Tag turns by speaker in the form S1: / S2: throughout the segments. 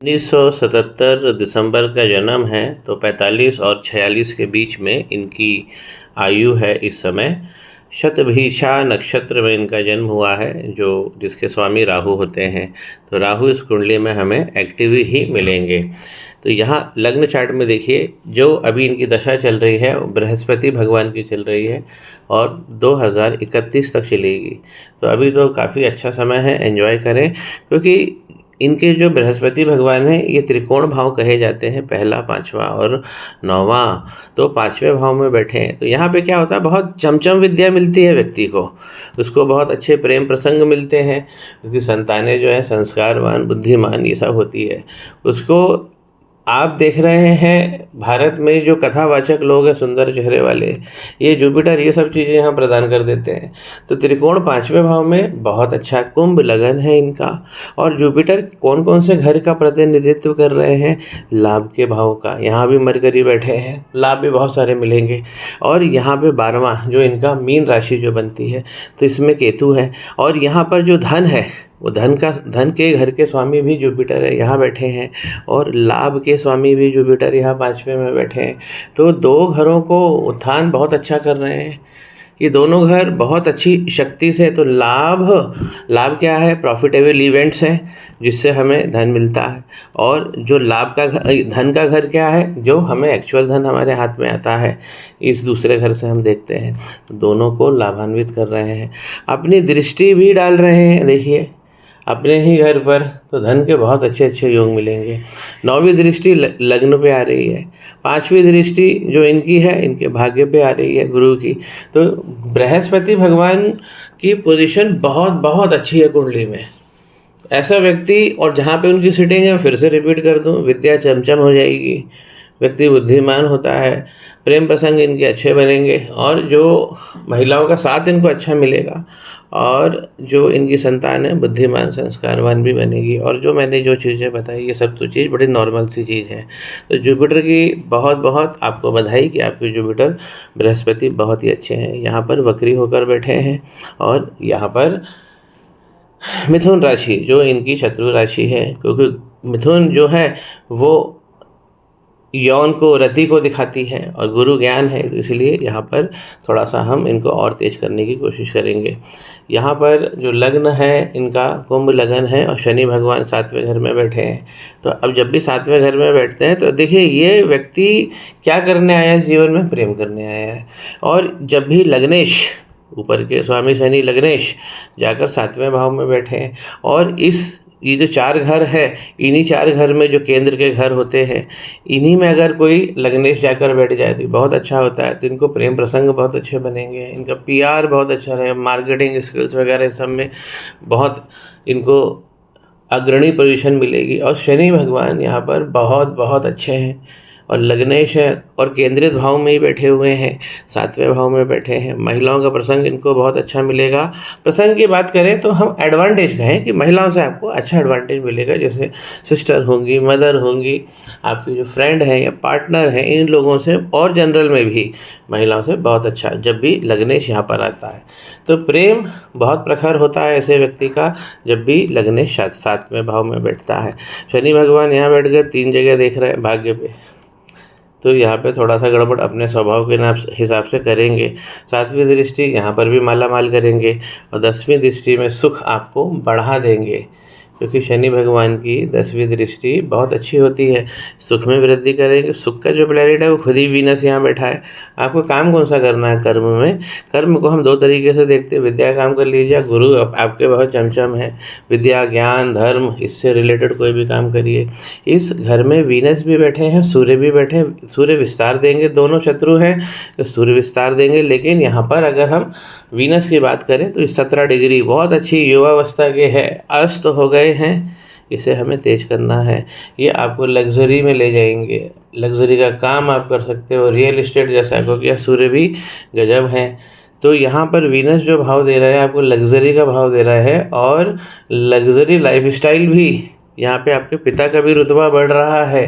S1: 1977 दिसंबर का जन्म है, तो 45 और 46 के बीच में इनकी आयु है इस समय। शतभिषा नक्षत्र में इनका जन्म हुआ है, जो जिसके स्वामी राहु होते हैं। तो राहु इस कुंडली में हमें एक्टिव ही मिलेंगे। तो यहाँ लग्न चार्ट में देखिए, जो अभी इनकी दशा चल रही है बृहस्पति भगवान की चल रही है और 2031 तक चलेगी। तो अभी तो काफ़ी अच्छा समय है, एंजॉय करें, क्योंकि इनके जो बृहस्पति भगवान हैं ये त्रिकोण भाव कहे जाते हैं, पहला, पांचवा और नौवां। तो पांचवें भाव में बैठे हैं, तो यहाँ पे क्या होता है, बहुत चमचम विद्या मिलती है व्यक्ति को, उसको बहुत अच्छे प्रेम प्रसंग मिलते हैं, उसकी संतानें जो है संस्कारवान, बुद्धिमान, ये सब होती है उसको। आप देख रहे हैं भारत में जो कथावाचक लोग हैं, सुंदर चेहरे वाले, ये जुपिटर ये सब चीज़ें यहाँ प्रदान कर देते हैं। तो त्रिकोण पांचवें भाव में बहुत अच्छा कुंभ लगन है इनका। और जुपिटर कौन कौन से घर का प्रतिनिधित्व कर रहे हैं, लाभ के भाव का। यहाँ भी मरकरी बैठे हैं, लाभ भी बहुत सारे मिलेंगे। और यहाँ पे 12वां जो इनका मीन राशि जो बनती है, तो इसमें केतु है। और यहाँ पर जो धन है, वो धन के घर के स्वामी भी जुपिटर है, यहाँ बैठे हैं। और लाभ के स्वामी भी जुपिटर यहाँ पांचवें में बैठे हैं। तो दो घरों को उत्थान बहुत अच्छा कर रहे हैं ये दोनों घर, बहुत अच्छी शक्ति से। तो लाभ क्या है, प्रॉफिटेबल इवेंट्स हैं जिससे हमें धन मिलता है। और जो लाभ का धन का घर क्या है, जो हमें एक्चुअल धन हमारे हाथ में आता है, इस दूसरे घर से हम देखते हैं। तो दोनों को लाभान्वित कर रहे हैं, अपनी दृष्टि भी डाल रहे हैं, देखिए अपने ही घर पर। तो धन के बहुत अच्छे अच्छे योग मिलेंगे। 9वीं दृष्टि लग्न पे आ रही है, 5वीं दृष्टि जो इनकी है इनके भाग्य पे आ रही है, गुरु की। तो बृहस्पति भगवान की पोजीशन बहुत बहुत अच्छी है कुंडली में। ऐसा व्यक्ति, और जहाँ पे उनकी सिटिंग है, फिर से रिपीट कर दूँ, विद्या चमचम हो जाएगी, व्यक्ति बुद्धिमान होता है, प्रेम प्रसंग इनके अच्छे बनेंगे, और जो महिलाओं का साथ इनको अच्छा मिलेगा, और जो इनकी संतान है बुद्धिमान संस्कारवान भी बनेगी। और जो मैंने जो चीज़ें बताई, ये सब तो चीज़ बड़ी नॉर्मल सी चीज़ है। तो जुपिटर की बहुत बहुत आपको बधाई कि आपके जुपिटर बृहस्पति बहुत ही अच्छे हैं, यहाँ पर वक्री होकर बैठे हैं। और यहाँ पर मिथुन राशि जो इनकी शत्रु राशि है, क्योंकि मिथुन जो है वो यौन को, रति को दिखाती है, और गुरु ज्ञान है, तो इसलिए यहाँ पर थोड़ा सा हम इनको और तेज करने की कोशिश करेंगे। यहाँ पर जो लग्न है इनका कुंभ लगन है, और शनि भगवान 7वें घर में बैठे हैं। तो अब जब भी 7वें घर में बैठते हैं, तो देखिए ये व्यक्ति क्या करने आया है जीवन में, प्रेम करने आया है। और जब भी लग्नेश, ऊपर के स्वामी शनि लग्नेश जाकर 7वें भाव में बैठे हैं, और ये जो 4 घर है, इन्हीं 4 घर में जो केंद्र के घर होते हैं, इन्हीं में अगर कोई लग्नेश जाकर बैठ जाए तो बहुत अच्छा होता है। तो इनको प्रेम प्रसंग बहुत अच्छे बनेंगे, इनका PR बहुत अच्छा रहेगा, मार्केटिंग स्किल्स वगैरह सब में बहुत इनको अग्रणी पोजीशन मिलेगी। और शनि भगवान यहाँ पर बहुत बहुत अच्छे हैं, और लग्नेश है, और केंद्रित भाव में ही बैठे हुए हैं, 7वें भाव में बैठे हैं। महिलाओं का प्रसंग इनको बहुत अच्छा मिलेगा। प्रसंग की बात करें तो हम एडवांटेज कहें कि महिलाओं से आपको अच्छा एडवांटेज मिलेगा, जैसे सिस्टर होंगी, मदर होंगी, आपकी जो फ्रेंड है या पार्टनर है, इन लोगों से, और जनरल में भी महिलाओं से बहुत अच्छा जब भी लग्नेश यहाँ पर आता है। तो प्रेम बहुत प्रखर होता है ऐसे व्यक्ति का जब भी लग्नेश 7वें भाव में बैठता है। शनि भगवान यहाँ बैठ गए, 3 जगह देख रहे हैं भाग्य पे, तो यहाँ पे थोड़ा सा गड़बड़ अपने स्वभाव के हिसाब से करेंगे। 7वीं दृष्टि यहाँ पर भी माला माल करेंगे, और 10वीं दृष्टि में सुख आपको बढ़ा देंगे, क्योंकि शनि भगवान की 10वीं दृष्टि बहुत अच्छी होती है, सुख में वृद्धि करेंगे। सुख का जो प्लैनेट है वो खुद ही वीनस यहाँ बैठा है। आपको काम कौन सा करना है कर्म में, कर्म को हम 2 तरीके से देखते हैं। विद्या काम कर लीजिए, गुरु आपके बहुत चमचम है, विद्या ज्ञान धर्म इससे रिलेटेड कोई भी काम करिए। इस घर में वीनस भी बैठे हैं, सूर्य भी बैठे हैं, सूर्य विस्तार देंगे, दोनों शत्रु हैं तो सूर्य विस्तार देंगे। लेकिन यहाँ पर अगर हम वीनस की बात करें तो 17 डिग्री बहुत अच्छी युवावस्था के है, अस्त हो गए हैं, इसे हमें तेज करना है। ये आपको लग्जरी में ले जाएंगे, लग्जरी का काम आप कर सकते हो, रियल एस्टेट जैसा, क्योंकि यह सूर्य भी गजब है। तो यहाँ पर वीनस जो भाव दे रहा है आपको, लग्जरी का भाव दे रहा है, और लग्जरी लाइफस्टाइल भी। यहाँ पे आपके पिता का भी रुतबा बढ़ रहा है,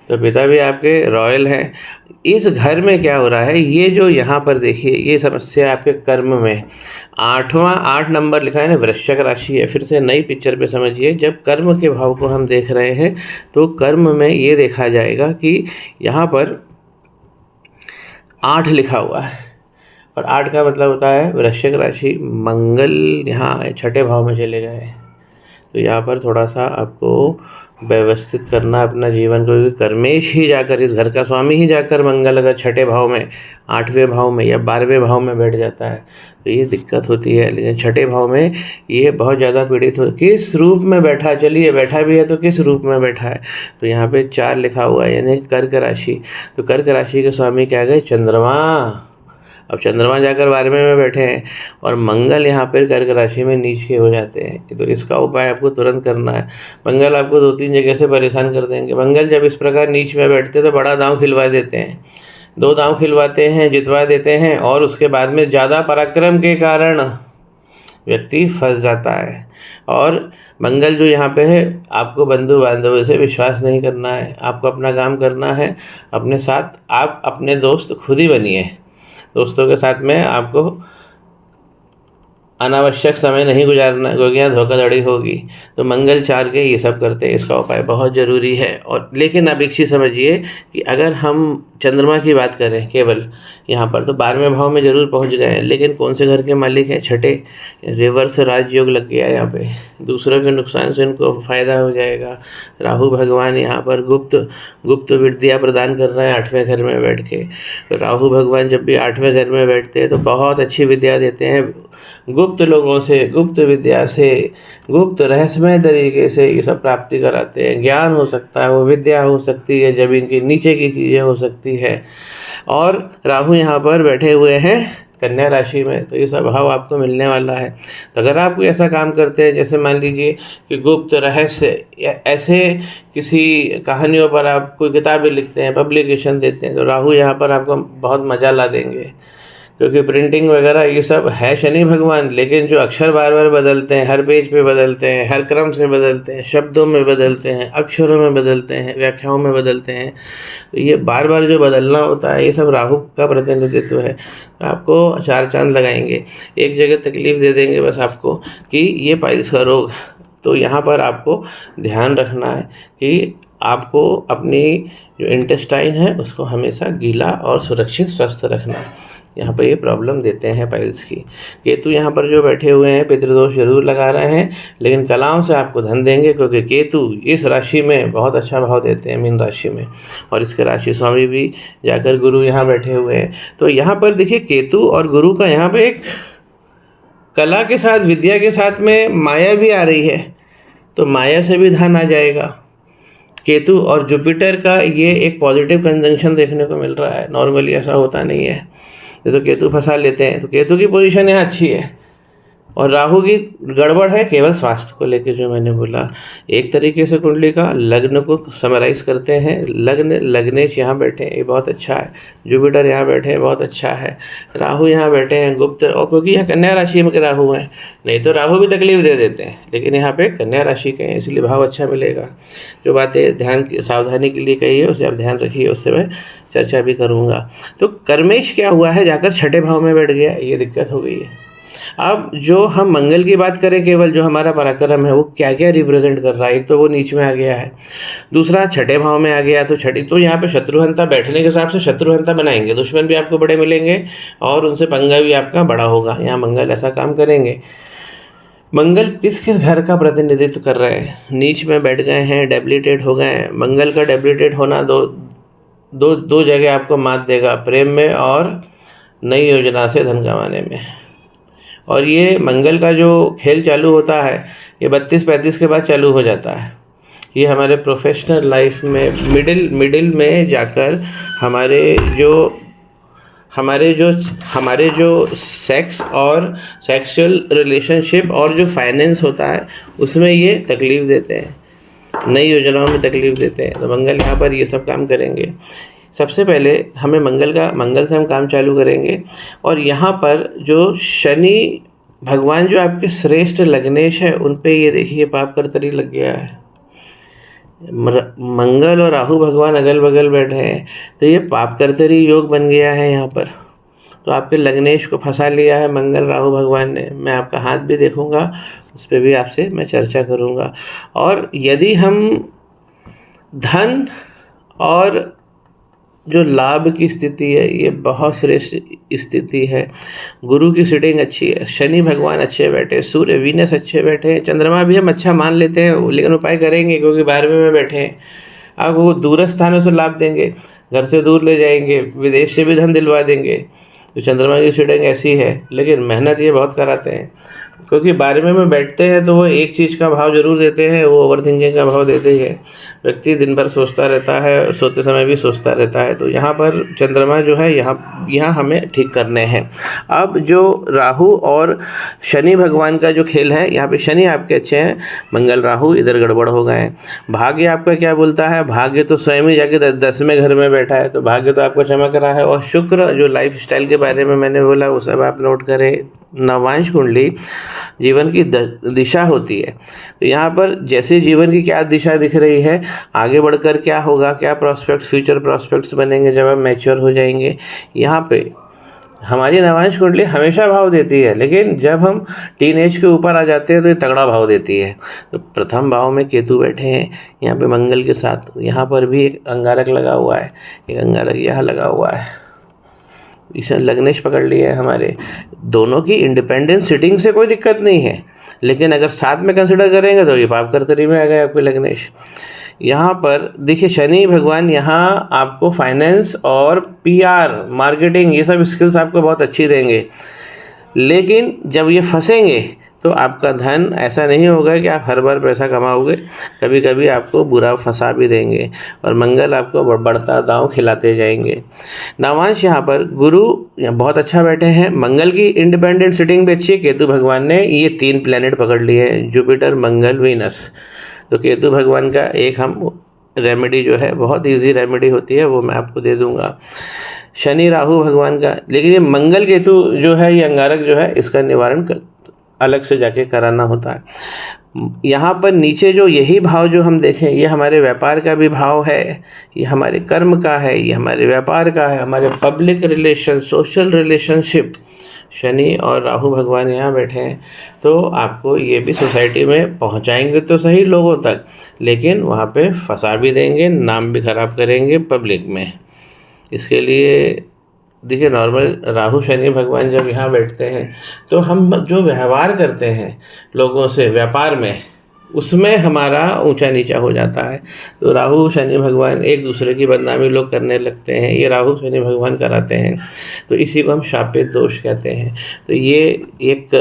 S1: तो पिता भी आपके रॉयल हैं। इस घर में क्या हो रहा है, ये जो यहाँ पर देखिए ये समस्या आपके कर्म में 8 नंबर लिखा है ना, वृश्चिक राशि है। फिर से नई पिक्चर पे समझिए, जब कर्म के भाव को हम देख रहे हैं तो कर्म में ये देखा जाएगा कि यहाँ पर 8 लिखा हुआ है, और 8 का मतलब होता है वृश्चिक राशि। मंगल यहाँ छठे भाव में चले गए, तो यहाँ पर थोड़ा सा आपको व्यवस्थित करना अपना जीवन को। कर्मेश ही जाकर, इस घर का स्वामी ही जाकर मंगल अगर छठे भाव में, 8वें भाव में या 12वें भाव में बैठ जाता है तो ये दिक्कत होती है। लेकिन छठे भाव में ये बहुत ज़्यादा पीड़ित हो। किस रूप में बैठा, चलिए बैठा भी है तो किस रूप में बैठा है, तो यहाँ पे 4 लिखा हुआ है, यानी कर्क राशि। तो कर्क राशि के स्वामी क्या गए, चंद्रमा। अब चंद्रमा जाकर 12वें में बैठे हैं और मंगल यहाँ पर कर्क राशि में नीच के हो जाते हैं। तो इसका उपाय आपको तुरंत करना है। मंगल आपको 2-3 जगह से परेशान कर देंगे। मंगल जब इस प्रकार नीच में बैठते तो बड़ा दांव खिलवा देते हैं, 2 दांव खिलवाते हैं, जितवा देते हैं, और उसके बाद में ज़्यादा पराक्रम के कारण व्यक्ति फंस जाता है। और मंगल जो यहाँ पे है, आपको बंधु बांधवों से विश्वास नहीं करना है, आपको अपना काम करना है। अपने साथ आप अपने दोस्त खुद ही बनिए, दोस्तों के साथ में आपको अनावश्यक समय नहीं गुजारना, क्योंकि यहाँ धोखाधड़ी होगी। तो मंगल 4 के ये सब करते हैं, इसका उपाय बहुत ज़रूरी है। और लेकिन आप एक चीज़ समझिए कि अगर हम चंद्रमा की बात करें केवल यहाँ पर, तो 12वें भाव में ज़रूर पहुँच गए हैं, लेकिन कौन से घर के मालिक हैं, छठे। रिवर्स राजयोग लग गया यहाँ पे, दूसरों के नुकसान से उनको फ़ायदा हो जाएगा। राहु भगवान यहाँ पर गुप्त विद्या प्रदान कर रहे हैं 8वें घर में बैठ के। तो राहु भगवान जब भी 8वें घर में बैठते हैं तो बहुत अच्छी विद्या देते हैं। गुप्त लोगों से, गुप्त विद्या से, गुप्त रहस्यमय तरीके से ये सब प्राप्ति कराते हैं। ज्ञान हो सकता है, वो विद्या हो सकती है, जब इनके नीचे की चीज़ें हो सकती है। और राहु यहाँ पर बैठे हुए हैं कन्या राशि में, तो ये सब भाव आपको मिलने वाला है। तो अगर आप कोई ऐसा काम करते हैं, जैसे मान लीजिए कि गुप्त रहस्य या ऐसे किसी कहानियों पर आप कोई किताबें लिखते हैं, पब्लिकेशन देते हैं, तो राहु यहाँ पर आपको बहुत मज़ा ला देंगे। क्योंकि प्रिंटिंग वगैरह ये सब है शनि भगवान, लेकिन जो अक्षर बार बार बदलते हैं, हर पेज पे बदलते हैं, हर क्रम से बदलते हैं, शब्दों में बदलते हैं, अक्षरों में बदलते हैं, व्याख्याओं में बदलते हैं, तो ये बार बार जो बदलना होता है ये सब राहु का प्रतिनिधित्व है। आपको 4 चांद लगाएंगे, एक जगह तकलीफ़ दे देंगे बस आपको कि ये पाइल्स का रोग। तो यहाँ पर आपको ध्यान रखना है कि आपको अपनी जो इंटेस्टाइन है उसको हमेशा गीला और सुरक्षित स्वस्थ रखना है। यहाँ पर ये प्रॉब्लम देते हैं पाइल्स की। केतु यहाँ पर जो बैठे हुए हैं पितृदोष जरूर लगा रहे हैं, लेकिन कलाओं से आपको धन देंगे, क्योंकि केतु इस राशि में बहुत अच्छा भाव देते हैं, मीन राशि में। और इसके राशि स्वामी भी जाकर गुरु यहाँ बैठे हुए हैं। तो यहाँ पर देखिए केतु और गुरु का यहाँ पर एक कला के साथ, विद्या के साथ में माया भी आ रही है, तो माया से भी धन आ जाएगा। केतु और जुपिटर का ये एक पॉजिटिव कंजंक्शन देखने को मिल रहा है, नॉर्मली ऐसा होता नहीं है। तो केतु फंसा लेते हैं, तो केतु की पोजीशन यहाँ अच्छी है। और राहु की गड़बड़ है केवल स्वास्थ्य को लेकर, जो मैंने बोला। एक तरीके से कुंडली का लग्न को समराइज करते हैं। लग्नेश यहाँ बैठे हैं, ये बहुत अच्छा है। जुपिटर यहाँ बैठे हैं, बहुत अच्छा है। राहु यहाँ बैठे हैं गुप्त, और क्योंकि यहाँ कन्या राशि में राहु हैं, नहीं तो राहु भी तकलीफ दे देते हैं, लेकिन यहाँ पे कन्या राशि के हैं, इसलिए भाव अच्छा मिलेगा। जो बातें ध्यान सावधानी के लिए कही है उसे आप ध्यान रखिए, उससे मैं चर्चा भी करूँगा। तो कर्मेश क्या हुआ है, जाकर छठे भाव में बैठ गया, ये दिक्कत हो गई है। अब जो हम मंगल की बात करें, केवल जो हमारा पराक्रम है वो क्या क्या रिप्रेजेंट कर रहा है, एक तो वो नीच में आ गया है, दूसरा छठे भाव में आ गया। तो तो यहाँ पे शत्रुहंता बैठने के हिसाब से शत्रुहंता बनाएंगे, दुश्मन भी आपको बड़े मिलेंगे और उनसे पंगा भी आपका बड़ा होगा। यहाँ मंगल ऐसा काम करेंगे। मंगल किस किस घर का प्रतिनिधित्व कर रहे हैं, नीच में बैठ गए हैं, डेबिलिटेट हो गए हैं। मंगल का डेबिलिटेट होना दो जगह आपको मात देगा, प्रेम में और नई योजना से धन कमाने में। और ये मंगल का जो खेल चालू होता है ये 32-35 के बाद चालू हो जाता है। ये हमारे प्रोफेशनल लाइफ में मिडिल में जाकर हमारे जो सेक्स और सेक्सुअल रिलेशनशिप और जो फाइनेंस होता है उसमें ये तकलीफ़ देते हैं, नई योजनाओं में तकलीफ़ देते हैं। तो मंगल यहाँ पर ये सब काम करेंगे। सबसे पहले हमें मंगल से हम काम चालू करेंगे। और यहाँ पर जो शनि भगवान जो आपके श्रेष्ठ लग्नेश है उन पे ये देखिए पाप कर्तरी लग गया है। मंगल और राहु भगवान अगल बगल बैठे हैं, तो ये पापकर्तरी योग बन गया है यहाँ पर। तो आपके लग्नेश को फंसा लिया है मंगल राहु भगवान ने। मैं आपका हाथ भी देखूंगा, उस पर भी आपसे मैं चर्चा करूंगा। और यदि हम धन और जो लाभ की स्थिति है, ये बहुत श्रेष्ठ स्थिति है। गुरु की सीटिंग अच्छी है, शनि भगवान अच्छे बैठे, सूर्य वीनस अच्छे बैठे, चंद्रमा भी हम अच्छा मान लेते हैं, लेकिन उपाय करेंगे क्योंकि 12वें में बैठे हैं। आपको दूर स्थानों से लाभ देंगे, घर से दूर ले जाएंगे, विदेश से भी धन दिलवा देंगे। तो चंद्रमा की सीटिंग ऐसी है, लेकिन मेहनत ये बहुत कराते हैं, क्योंकि 12वें में बैठते हैं तो वो एक चीज़ का भाव जरूर देते हैं, वो ओवर थिंकिंग का भाव देते ही है। व्यक्ति दिन भर सोचता रहता है, सोते समय भी सोचता रहता है। तो यहाँ पर चंद्रमा जो है यहाँ हमें ठीक करने हैं। अब जो राहु और शनि भगवान का जो खेल है, यहाँ पे शनि आपके अच्छे हैं, मंगल राहु इधर गड़बड़ हो गए हैं। भाग्य आपका क्या बोलता है? भाग्य तो स्वयं ही जाके 10वें घर में बैठा है, तो भाग्य तो आपको चमक रहा है। और शुक्र जो लाइफ स्टाइल के बारे में मैंने बोला वो सब आप नोट करें। नवांश कुंडली जीवन की दिशा होती है, तो यहाँ पर जैसे जीवन की क्या दिशा दिख रही है, आगे बढ़कर क्या होगा, क्या प्रॉस्पेक्ट्स, फ्यूचर प्रॉस्पेक्ट्स बनेंगे जब हम मैच्योर हो जाएंगे। यहाँ पे हमारी नवांश कुंडली हमेशा भाव देती है, लेकिन जब हम टीन एज के ऊपर आ जाते हैं तो ये तगड़ा भाव देती है। तो प्रथम भाव में केतु बैठे हैं यहाँ पे मंगल के साथ, यहाँ पर भी एक अंगारक लगा हुआ है, एक अंगारक यहाँ लगा हुआ है, इसे लग्नेश पकड़ लिया है हमारे। दोनों की इंडिपेंडेंट सिटिंग से कोई दिक्कत नहीं है, लेकिन अगर साथ में कंसिडर करेंगे तो ये पापकर्तरी में आ गए आपके लग्नेश। यहाँ पर देखिए शनि भगवान यहाँ आपको फाइनेंस और PR मार्केटिंग ये सब स्किल्स आपको बहुत अच्छी देंगे, लेकिन जब ये फंसेंगे तो आपका धन ऐसा नहीं होगा कि आप हर बार पैसा कमाओगे, कभी कभी आपको बुरा फंसा भी देंगे और मंगल आपको बढ़ता दांव खिलाते जाएंगे। नवांश यहाँ पर गुरु बहुत अच्छा बैठे हैं, मंगल की इंडिपेंडेंट सिटिंग भी अच्छी है, केतु भगवान ने ये 3 प्लैनेट पकड़ लिए हैं, जुपिटर मंगल वीनस। तो केतु भगवान का एक हम रेमेडी जो है, बहुत ईजी रेमेडी होती है, वो मैं आपको दे दूँगा। शनि राहु भगवान का, लेकिन ये मंगल केतु जो है, ये अंगारक जो है, इसका निवारण अलग से जाके कराना होता है। यहाँ पर नीचे जो यही भाव जो हम देखें, ये हमारे व्यापार का भी भाव है, ये हमारे कर्म का है, ये हमारे व्यापार का है, हमारे public relation, social relationship. Shani और राहु भगवान यहाँ बैठे हैं, तो आपको ये भी सोसाइटी में पहुँचाएंगे तो सही लोगों तक, लेकिन वहाँ पे फंसा भी देंगे, नाम भी खराब करेंगे पब्लिक में। इसके लिए देखिए नॉर्मल राहु शनि भगवान जब यहाँ बैठते हैं तो हम जो व्यवहार करते हैं लोगों से व्यापार में, उसमें हमारा ऊंचा नीचा हो जाता है। तो राहु शनि भगवान एक दूसरे की बदनामी लोग करने लगते हैं, ये राहु शनि भगवान कराते हैं, तो इसी को हम शापित दोष कहते हैं। तो ये एक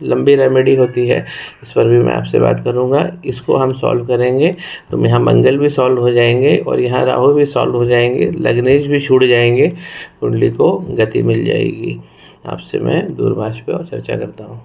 S1: लंबी रेमेडी होती है, इस पर भी मैं आपसे बात करूंगा। इसको हम सॉल्व करेंगे तो यहाँ मंगल भी सॉल्व हो जाएंगे और यहाँ राहु भी सॉल्व हो जाएंगे, लग्नेश भी छूट जाएंगे, कुंडली को गति मिल जाएगी। आपसे मैं दूरभाष पे और चर्चा करता हूँ।